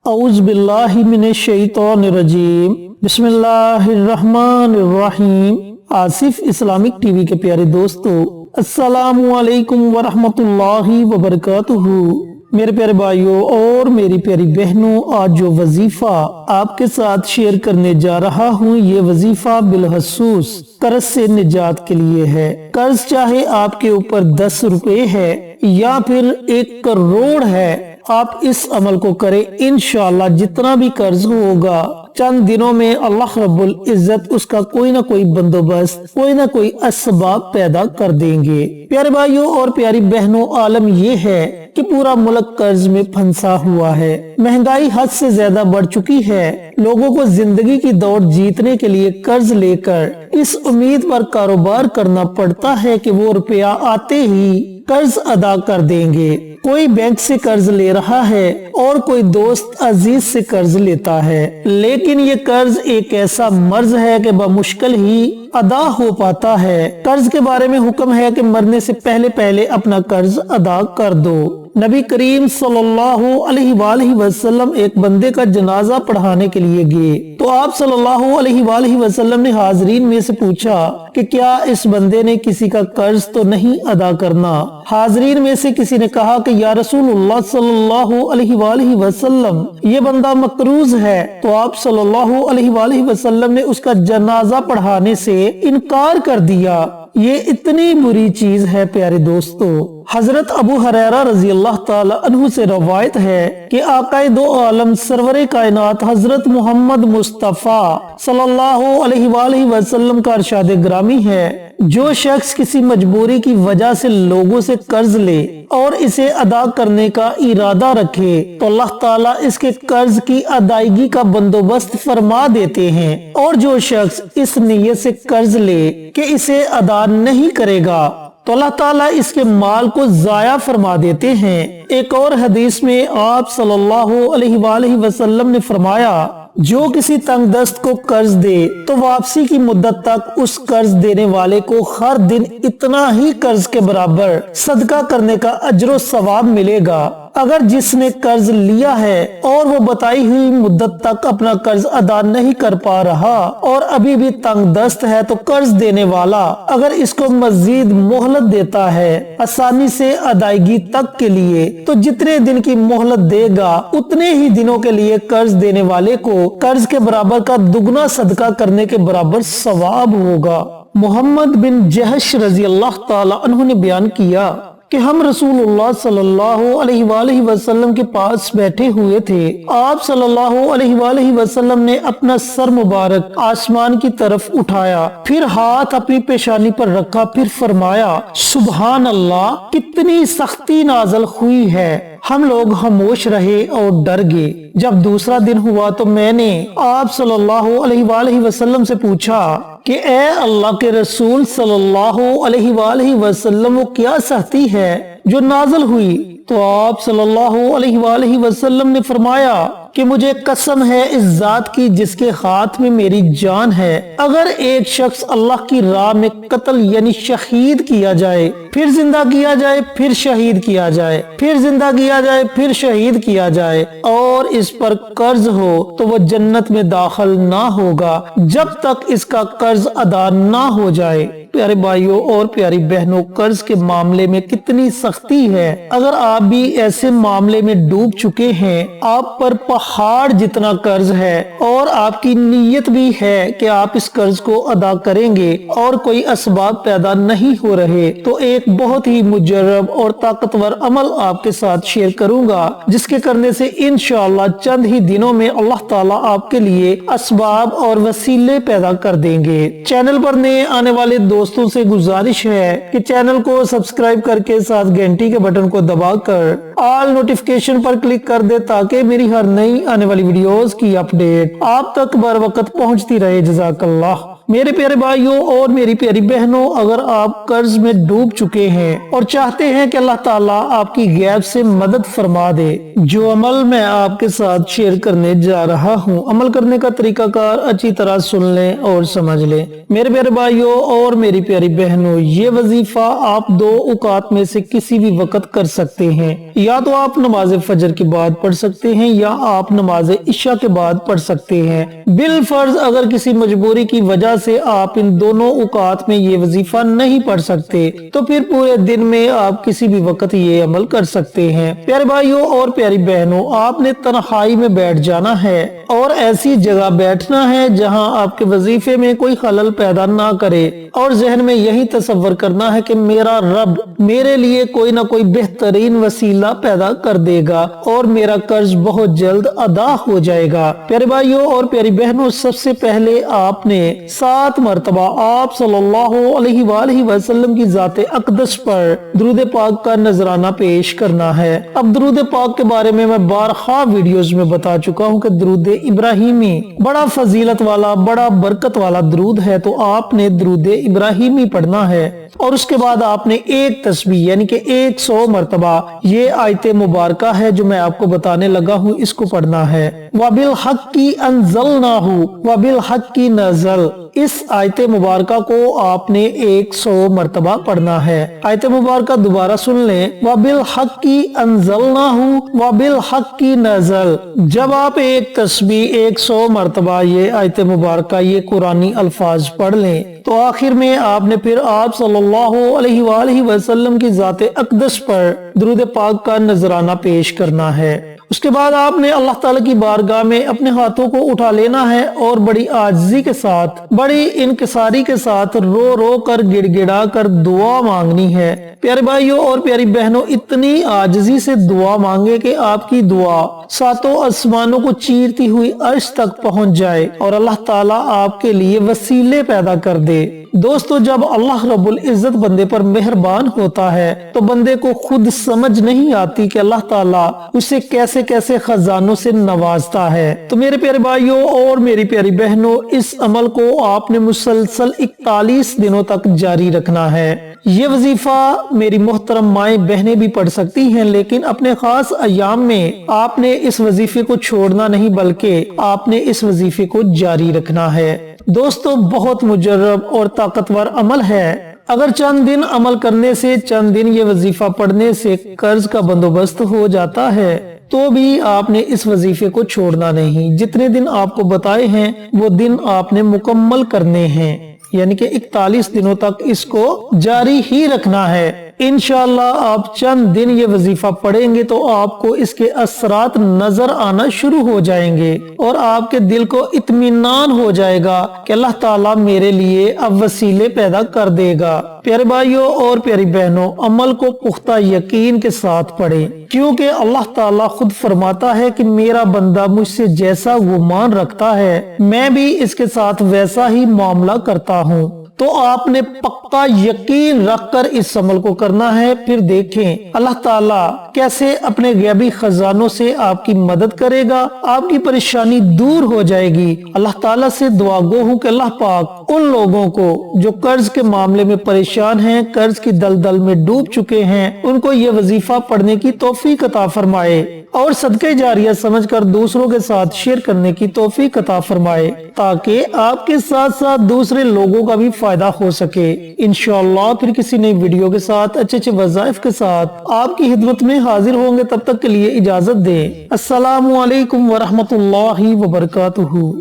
اعوذ باللہ من الشیطان الرجیم بسم اللہ الرحمن الرحیم۔ آصف اسلامک ٹی وی کے پیارے دوستو، السلام علیکم ورحمۃ اللہ وبرکاتہ۔ میرے پیارے بھائیوں اور میری پیاری بہنوں، آج جو وظیفہ آپ کے ساتھ شیئر کرنے جا رہا ہوں، یہ وظیفہ بالخصوص قرض سے نجات کے لیے ہے۔ قرض چاہے آپ کے اوپر 10 روپے ہے یا پھر 1 کروڑ ہے، آپ اس عمل کو کریں، انشاءاللہ جتنا بھی قرض ہوگا چند دنوں میں اللہ رب العزت اس کا کوئی نہ کوئی بندوبست، کوئی نہ کوئی اسباب پیدا کر دیں گے۔ پیارے بھائیوں اور پیاری بہنوں، عالم یہ ہے کہ پورا ملک قرض میں پھنسا ہوا ہے، مہنگائی حد سے زیادہ بڑھ چکی ہے، لوگوں کو زندگی کی دوڑ جیتنے کے لیے قرض لے کر اس امید پر کاروبار کرنا پڑتا ہے کہ وہ روپیہ آتے ہی قرض ادا کر دیں گے۔ کوئی بینک سے قرض لے رہا ہے اور کوئی دوست عزیز سے قرض لیتا ہے، لیکن یہ قرض ایک ایسا مرض ہے کہ بمشکل ہی ادا ہو پاتا ہے۔ قرض کے بارے میں حکم ہے کہ مرنے سے پہلے اپنا قرض ادا کر دو۔ نبی کریم صلی اللہ علیہ وآلہ وسلم ایک بندے کا جنازہ پڑھانے کے لیے گئے تو آپ صلی اللہ علیہ وآلہ وسلم نے حاضرین میں سے پوچھا کہ کیا اس بندے نے کسی کا قرض تو نہیں ادا کرنا؟ حاضرین میں سے کسی نے کہا کہ یا رسول اللہ صلی اللہ علیہ وآلہ وسلم، یہ بندہ مقروض ہے۔ تو آپ صلی اللہ علیہ وآلہ وسلم نے اس کا جنازہ پڑھانے سے انکار کر دیا۔ یہ اتنی بری چیز ہے پیارے دوستو۔ حضرت ابو ہریرہ رضی اللہ تعالی عنہ سے روایت ہے کہ آقائے دو عالم سرور کائنات حضرت محمد مصطفیٰ صلی اللہ علیہ وآلہ وسلم کا ارشاد گرامی ہے، جو شخص کسی مجبوری کی وجہ سے لوگوں سے قرض لے اور اسے ادا کرنے کا ارادہ رکھے تو اللہ تعالیٰ اس کے قرض کی ادائیگی کا بندوبست فرما دیتے ہیں، اور جو شخص اس نیت سے قرض لے کہ اسے ادا نہیں کرے گا تو اللہ تعالیٰ اس کے مال کو ضائع فرما دیتے ہیں۔ ایک اور حدیث میں آپ صلی اللہ علیہ وآلہ وسلم نے فرمایا، جو کسی تنگ دست کو قرض دے تو واپسی کی مدت تک اس قرض دینے والے کو ہر دن اتنا ہی قرض کے برابر صدقہ کرنے کا اجر و ثواب ملے گا۔ اگر جس نے قرض لیا ہے اور وہ بتائی ہوئی مدت تک اپنا قرض ادا نہیں کر پا رہا اور ابھی بھی تنگ دست ہے تو قرض دینے والا اگر اس کو مزید مہلت دیتا ہے آسانی سے ادائیگی تک کے لیے، تو جتنے دن کی مہلت دے گا اتنے ہی دنوں کے لیے قرض دینے والے کو قرض کے برابر کا دگنا صدقہ کرنے کے برابر ثواب ہوگا۔ محمد بن جہش رضی اللہ تعالی عنہ نے بیان کیا کہ ہم رسول اللہ صلی اللہ علیہ وآلہ وسلم کے پاس بیٹھے ہوئے تھے۔ آپ صلی اللہ علیہ وآلہ وسلم نے اپنا سر مبارک آسمان کی طرف اٹھایا، پھر ہاتھ اپنی پیشانی پر رکھا، پھر فرمایا سبحان اللہ، کتنی سختی نازل ہوئی ہے۔ ہم لوگ خاموش رہے اور ڈر گئے۔ جب دوسرا دن ہوا تو میں نے آپ صلی اللہ علیہ وآلہ وسلم سے پوچھا کہ اے اللہ کے رسول صلی اللہ علیہ وآلہ وسلم، وہ کیا سختی ہے جو نازل ہوئی؟ تو آپ صلی اللہ علیہ وآلہ وسلم نے فرمایا کہ مجھے قسم ہے اس ذات کی جس کے ہاتھ میں میری جان ہے، اگر ایک شخص اللہ کی راہ میں قتل یعنی شہید کیا جائے، پھر زندہ کیا جائے، پھر شہید کیا جائے، پھر زندہ کیا جائے، پھر شہید کیا جائے، اور اس پر قرض ہو تو وہ جنت میں داخل نہ ہوگا جب تک اس کا قرض ادا نہ ہو جائے۔ پیارے بھائیوں اور پیاری بہنوں، قرض کے معاملے میں کتنی سختی ہے۔ اگر آپ بھی ایسے معاملے میں ڈوب چکے ہیں، آپ پر پہاڑ جتنا قرض ہے اور آپ کی نیت بھی ہے کہ آپ اس قرض کو ادا کریں گے اور کوئی اسباب پیدا نہیں ہو رہے، تو ایک بہت ہی مجرب اور طاقتور عمل آپ کے ساتھ شیئر کروں گا، جس کے کرنے سے انشاءاللہ چند ہی دنوں میں اللہ تعالیٰ آپ کے لیے اسباب اور وسیلے پیدا کر دیں گے۔ چینل پر نئے آنے والے دوستوں سے گزارش ہے کہ چینل کو سبسکرائب کر کے ساتھ گھنٹی کے بٹن کو دبا کر آل نوٹیفیکیشن پر کلک کر دے تاکہ میری ہر نئی آنے والی ویڈیوز کی اپڈیٹ آپ تک بر وقت پہنچتی رہے۔ جزاک اللہ۔ मेरे प्यारे भाइयों और मेरी प्यारी बहनों, अगर आप कर्ज में डूब चुके हैं और चाहते हैं कि अल्लाह ताला आपकी गैब से मदद फरमा दे, जो अमल मैं आपके साथ शेयर करने जा रहा हूँ, अमल करने का तरीकाकार अच्छी तरह सुन लें और समझ लें। मेरे प्यारे भाइयों और मेरी प्यारी बहनों, ये वजीफा आप दो औकात में से किसी भी वक्त कर सकते हैं। या तो आप नमाज फजर के बाद पढ़ सकते हैं या आप नमाज इशा के बाद पढ़ सकते हैं। बिल फर्ज अगर किसी मजबूरी की वजह से आप इन दोनों औकात में ये वजीफा नहीं पढ़ सकते तो फिर पूरे दिन में आप किसी भी वक्त ये अमल कर सकते हैं। प्यारे भाइयों और प्यारी बहनों, आपने तन्हाई में बैठ जाना है और ऐसी जगह बैठना है जहां आपके वजीफे में कोई खलल पैदा ना करे और जहन में यही तसव्वुर करना है कि मेरा रब मेरे लिए कोई ना कोई बेहतरीन वसीला पैदा कर देगा और मेरा कर्ज बहुत जल्द अदा हो जाएगा। प्यारे भाइयों और प्यारी बहनों, सबसे पहले आपने 7 मरतबा आप सल्लल्लाहु अलैहि वसल्लम की जाते अक़दस पर दुरूद पाक का नजराना पेश करना है। अब दुरूद पाक के बारे में मैं बारहा वीडियोस में बता चुका हूँ कि दुरूद इब्राहिमी बड़ा फजीलत वाला, बड़ा बरकत वाला दुरूद है, तो आपने दुरूद इब्राहिमी पढ़ना है और उसके बाद आपने एक तस्बीह यानी कि 100 मरतबा ये आयत मुबारका है जो मैं आपको बताने लगा हूँ, इसको पढ़ना है। वबिल हक्की अंज़लनाहु वबिल हक्की नज़ल, इस आयत मुबारका को आपने 100 मरतबा पढ़ना है। आयत मुबारका दोबारा सुन लें, वबिल हक्की अंज़लनाहु वबिल हक्की नज़ल। जब आप एक तस्बीह 100 मरतबा ये आयत मुबारका, ये कुरानी अल्फाज पढ़ लें तो आखिर में आपने फिर आप सल्लल्लाहु अलैहि वसल्लम की जाते अक़दस पर दुरूद पाक का नजराना पेश करना है। उसके बाद आपने अल्लाह ताला की बारगाह में अपने हाथों को उठा लेना है और बड़ी आजिज़ी के साथ, बड़ी इनकिसारी के साथ रो रो कर गिड़गिड़ा कर दुआ मांगनी है। प्यारे भाइयों और प्यारी बहनों, इतनी आजिज़ी से दुआ मांगे कि आपकी दुआ सातों आसमानों को चीरती हुई अर्श तक पहुंच जाए और अल्लाह ताला आपके लिए वसीले पैदा कर दे। दोस्तों, जब अल्लाह रब्बुल इज्जत बंदे पर मेहरबान होता है तो बंदे को खुद समझ नहीं आती कि अल्लाह ताला उसे कैसे कैसे खजानों से नवाजता है। तो मेरे प्यारे भाइयों और मेरी प्यारी बहनों, इस अमल को आपने मुसलसल 41 दिनों तक जारी रखना है। ये वजीफा मेरी मोहतरम माएं बहनें भी पढ़ सकती हैं, लेकिन अपने खास अयाम में आपने इस वजीफे को छोड़ना नहीं बल्कि आपने इस वजीफे को जारी रखना है। दोस्तों, बहुत मुजर्रब और ताकतवर अमल है। अगर चंद दिन अमल करने से, चंद दिन ये वजीफा पढ़ने से कर्ज का बंदोबस्त हो जाता है तो भी आपने इस वजीफे को छोड़ना नहीं। जितने दिन आपको बताए हैं वो दिन आपने मुकम्मल करने हैं, यानी कि 41 दिनों तक इसको जारी ही रखना है। इंशाअल्लाह आप चंद दिन ये वजीफा पढ़ेंगे तो आपको इसके असरात नजर आना शुरू हो जाएंगे और आपके दिल को इत्मीनान हो जाएगा कि अल्लाह ताला मेरे लिए अब वसीले पैदा कर देगा। प्यारे भाइयों और प्यारी बहनों, अमल को पुख्ता यकीन के साथ पढ़ें, क्योंकि अल्लाह ताला खुद फरमाता है कि मेरा बंदा मुझसे जैसा गुमान रखता है मैं भी इसके साथ वैसा ही मामला करता हूँ। तो आपने पक्का यकीन रखकर इस अमल को करना है। फिर देखें अल्लाह ताला कैसे अपने गैबी खजानों से आपकी मदद करेगा, आपकी परेशानी दूर हो जाएगी। अल्लाह ताला से दुआ गो हूँ कि अल्लाह पाक उन लोगों को जो कर्ज के मामले में परेशान हैं, कर्ज की दलदल में डूब चुके हैं, उनको ये वजीफा पढ़ने की तौफीक अता फरमाए और सदके जारिया समझकर दूसरों के साथ शेयर करने की तौफीक अता फरमाए, ताकि आपके साथ साथ दूसरे लोगों का भी फायदा हो सके। इंशाअल्लाह फिर किसी नई वीडियो के साथ अच्छे वज़ाइफ के साथ आपकी खिदमत में हाजिर होंगे। तब तक के लिए इजाजत दें। अस्सलामु अलैकुम व रहमतुल्लाहि व बरकातुहू।